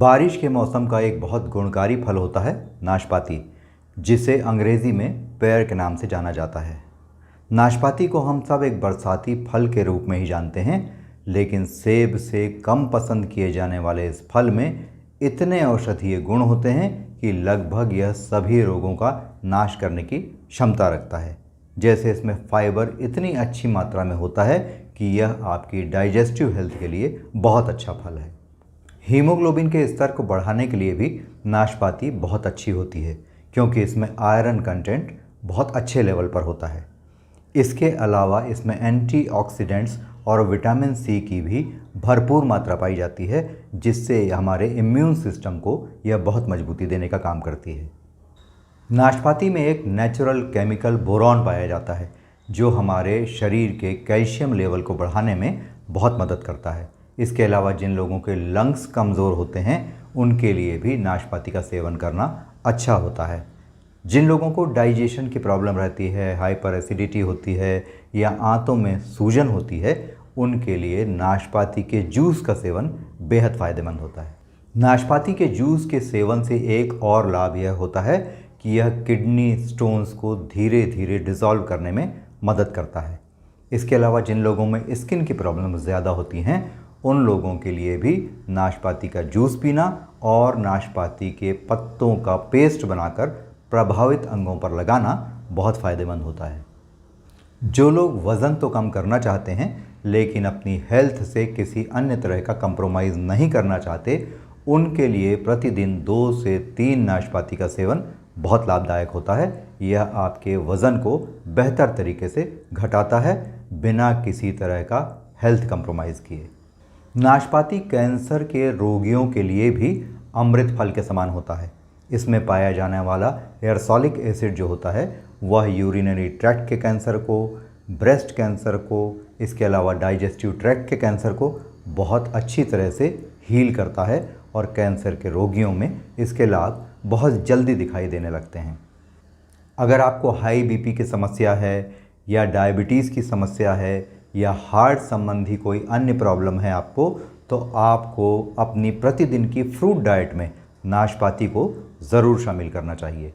बारिश के मौसम का एक बहुत गुणकारी फल होता है नाशपाती, जिसे अंग्रेज़ी में पेयर के नाम से जाना जाता है। नाशपाती को हम सब एक बरसाती फल के रूप में ही जानते हैं, लेकिन सेब से कम पसंद किए जाने वाले इस फल में इतने औषधीय गुण होते हैं कि लगभग यह सभी रोगों का नाश करने की क्षमता रखता है। जैसे इसमें फाइबर इतनी अच्छी मात्रा में होता है कि यह आपकी डाइजेस्टिव हेल्थ के लिए बहुत अच्छा फल है। हीमोग्लोबिन के स्तर को बढ़ाने के लिए भी नाशपाती बहुत अच्छी होती है, क्योंकि इसमें आयरन कंटेंट बहुत अच्छे लेवल पर होता है। इसके अलावा इसमें एंटीऑक्सीडेंट्स और विटामिन सी की भी भरपूर मात्रा पाई जाती है, जिससे हमारे इम्यून सिस्टम को यह बहुत मजबूती देने का काम करती है। नाशपाती में एक नेचुरल केमिकल बोरॉन पाया जाता है, जो हमारे शरीर के कैल्शियम लेवल को बढ़ाने में बहुत मदद करता है। इसके अलावा जिन लोगों के लंग्स कमज़ोर होते हैं, उनके लिए भी नाशपाती का सेवन करना अच्छा होता है। जिन लोगों को डाइजेशन की प्रॉब्लम रहती है, हाइपर एसिडिटी होती है या आंतों में सूजन होती है, उनके लिए नाशपाती के जूस का सेवन बेहद फ़ायदेमंद होता है। नाशपाती के जूस के सेवन से एक और लाभ यह होता है कि यह किडनी स्टोन्स को धीरे धीरे डिसॉल्व करने में मदद करता है। इसके अलावा जिन लोगों में स्किन की प्रॉब्लम ज़्यादा होती हैं, उन लोगों के लिए भी नाशपाती का जूस पीना और नाशपाती के पत्तों का पेस्ट बनाकर प्रभावित अंगों पर लगाना बहुत फ़ायदेमंद होता है। जो लोग वज़न तो कम करना चाहते हैं, लेकिन अपनी हेल्थ से किसी अन्य तरह का कंप्रोमाइज़ नहीं करना चाहते, उनके लिए प्रतिदिन 2 से 3 नाशपाती का सेवन बहुत लाभदायक होता है। यह आपके वज़न को बेहतर तरीके से घटाता है, बिना किसी तरह का हेल्थ कंप्रोमाइज़ किए। नाशपाती कैंसर के रोगियों के लिए भी अमृत फल के समान होता है। इसमें पाया जाने वाला एरसोलिक एसिड जो होता है, वह यूरिनरी ट्रैक्ट के कैंसर को, ब्रेस्ट कैंसर को, इसके अलावा डाइजेस्टिव ट्रैक्ट के कैंसर को बहुत अच्छी तरह से हील करता है और कैंसर के रोगियों में इसके लाभ बहुत जल्दी दिखाई देने लगते हैं। अगर आपको हाई बीपी की समस्या है या डायबिटीज़ की समस्या है या हार्ट संबंधी कोई अन्य प्रॉब्लम है आपको, तो आपको अपनी प्रतिदिन की फ्रूट डाइट में नाशपाती को ज़रूर शामिल करना चाहिए।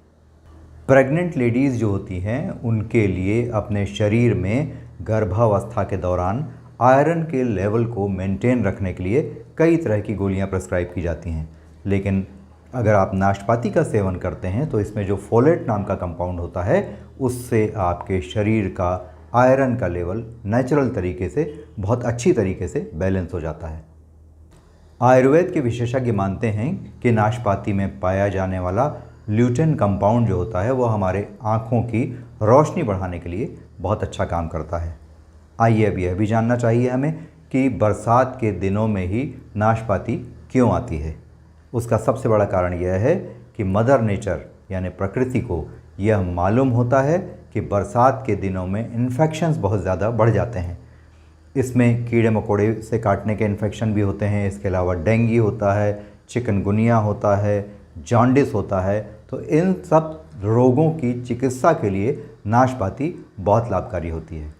प्रेग्नेंट लेडीज़ जो होती हैं, उनके लिए अपने शरीर में गर्भावस्था के दौरान आयरन के लेवल को मेंटेन रखने के लिए कई तरह की गोलियां प्रेस्क्राइब की जाती हैं, लेकिन अगर आप नाशपाती का सेवन करते हैं तो इसमें जो फोलेट नाम का कंपाउंड होता है, उससे आपके शरीर का आयरन का लेवल नेचुरल तरीके से बहुत अच्छी तरीके से बैलेंस हो जाता है। आयुर्वेद के विशेषज्ञ मानते हैं कि नाशपाती में पाया जाने वाला ल्यूटेन कंपाउंड जो होता है, वो हमारे आँखों की रोशनी बढ़ाने के लिए बहुत अच्छा काम करता है। आइए अब यह भी जानना चाहिए हमें कि बरसात के दिनों में ही नाशपाती क्यों आती है। उसका सबसे बड़ा कारण यह है कि मदर नेचर यानी प्रकृति को यह मालूम होता है कि बरसात के दिनों में इन्फेक्शंस बहुत ज़्यादा बढ़ जाते हैं। इसमें कीड़े मकोड़े से काटने के इन्फेक्शन भी होते हैं, इसके अलावा डेंगू होता है, चिकनगुनिया होता है, जॉन्डिस होता है। तो इन सब रोगों की चिकित्सा के लिए नाशपाती बहुत लाभकारी होती है।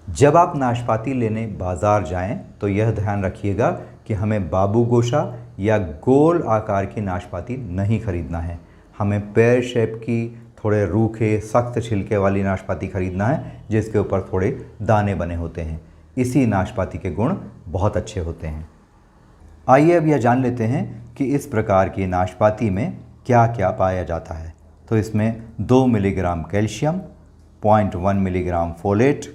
जब आप नाशपाती लेने बाज़ार जाएं, तो यह ध्यान रखिएगा कि हमें बाबू गोशा या गोल आकार की नाशपाती नहीं खरीदना है। हमें पेयर शेप की, थोड़े रूखे सख्त छिलके वाली नाशपाती खरीदना है, जिसके ऊपर थोड़े दाने बने होते हैं। इसी नाशपाती के गुण बहुत अच्छे होते हैं। आइए अब यह जान लेते हैं कि इस प्रकार की नाशपाती में क्या क्या पाया जाता है। तो इसमें 2 milligram calcium, 0.1 milligram folate,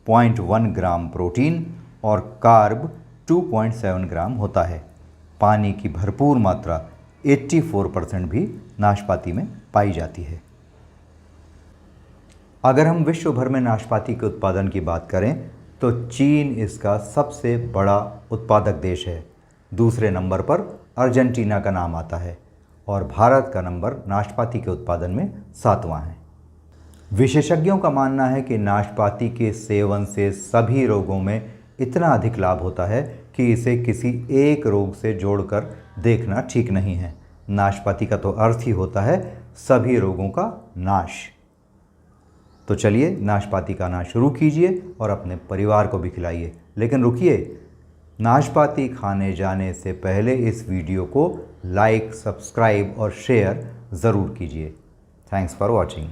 0.1 gram protein और कार्ब 2.7 ग्राम होता है। पानी की भरपूर मात्रा 84% भी नाशपाती में पाई जाती है। अगर हम विश्व भर में नाशपाती के उत्पादन की बात करें, तो चीन इसका सबसे बड़ा उत्पादक देश है। दूसरे नंबर पर अर्जेंटीना का नाम आता है और भारत का नंबर नाशपाती के उत्पादन में 7वां है। विशेषज्ञों का मानना है कि नाशपाती के सेवन से सभी रोगों में इतना अधिक लाभ होता है कि इसे किसी एक रोग से जोड़कर देखना ठीक नहीं है। नाशपाती का तो अर्थ ही होता है सभी रोगों का नाश। तो चलिए नाशपाती का नाश शुरू कीजिए और अपने परिवार को भी खिलाइए। लेकिन रुकिए, नाशपाती खाने जाने से पहले इस वीडियो को लाइक, सब्सक्राइब और शेयर ज़रूर कीजिए। Thanks for watching.